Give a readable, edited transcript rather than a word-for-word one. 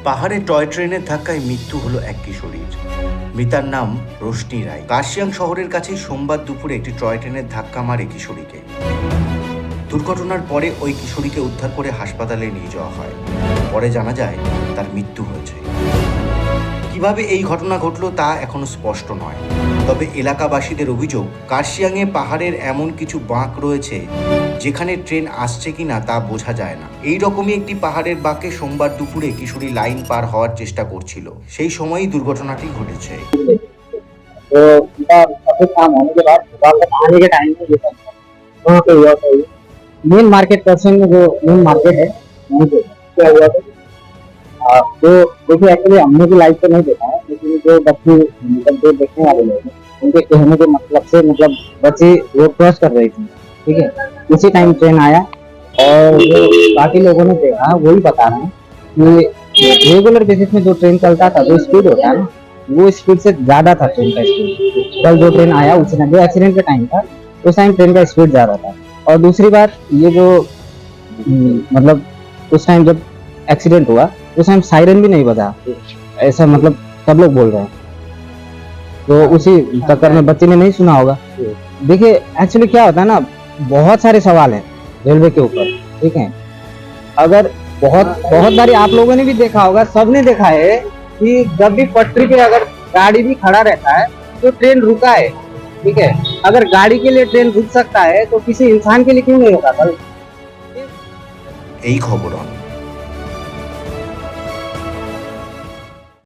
পাহাড়ে টয় ট্রেনের ধাক্কায় মৃত্যু হলো এক কিশোরীর। মৃতার নাম রোশনি রায়। কার্শিয়াং শহরের কাছে সোমবার দুপুরে একটি টয় ট্রেনের ধাক্কা মারে কিশোরীকে। দুর্ঘটনার পরে ওই কিশোরীকে উদ্ধার করে হাসপাতালে নিয়ে যাওয়া হয়। পরে জানা যায় তার মৃত্যু হয়েছে। কিভাবে এই ঘটনা ঘটলো তা এখনো স্পষ্ট নয়। তবে এলাকাবাসীদের অভিযোগ, কার্শিয়াংয়ে পাহাড়ের এমন কিছু বাঁক রয়েছে যেখানে ট্রেন আসছে কিনা তা বোঝা যায় না। এই রকমই একটি পাহাড়ের বাঁকে সোমবার দুপুরে কিশোরী লাইন পার হওয়ার চেষ্টা করছিল, সেই সময়ই দুর্ঘটনাটি ঘটেছে। तो उनका काफी काम होने के बाद सुबह तक आने के टाइम में जैसा वहाँ पे हुआ था। मेन मार्केट पर्सन में जो मेन मार्केट है वहीं पे क्या हुआ था। तो देखिए एक्चुअली हमने भी लाइव तो नहीं देखा है, लेकिन जो बच्चे मतलब जो देखने वाले लोग हैं उनके कहने के मतलब से मतलब बच्चे रोड क्रॉस कर रही थी, ठीक है। उसी टाइम ट्रेन आया और जो बाकी लोगों ने देखा वही बता रहे हैं कि रेगुलर बेसिस में जो ट्रेन चलता था जो स्पीड होता है ना वो स्पीड से ज्यादा था ट्रेन का स्पीड। कल जो ट्रेन आया उस टाइम जो एक्सीडेंट का टाइम था उस टाइम ट्रेन का स्पीड ज्यादा था। और दूसरी बात ये जो मतलब उस टाइम जब एक्सीडेंट हुआ उस टाइम सायरन भी नहीं बजा, ऐसा मतलब सब लोग बोल रहे हैं। तो उसी चक्कर में बच्चे ने नहीं सुना होगा। देखिए एक्चुअली क्या होता है ना, बहुत सारे सवाल हैं रेलवे के ऊपर, ठीक है। अगर बहुत बारी आप लोगों ने भी देखा होगा, सबने देखा है कि जब भी पटरी पे अगर गाड़ी भी खड़ा रहता है तो ट्रेन रुका है, ठीक है। अगर गाड़ी के लिए ट्रेन रुक सकता है तो किसी इंसान के लिए क्यों नहीं होगा कल। এই খবর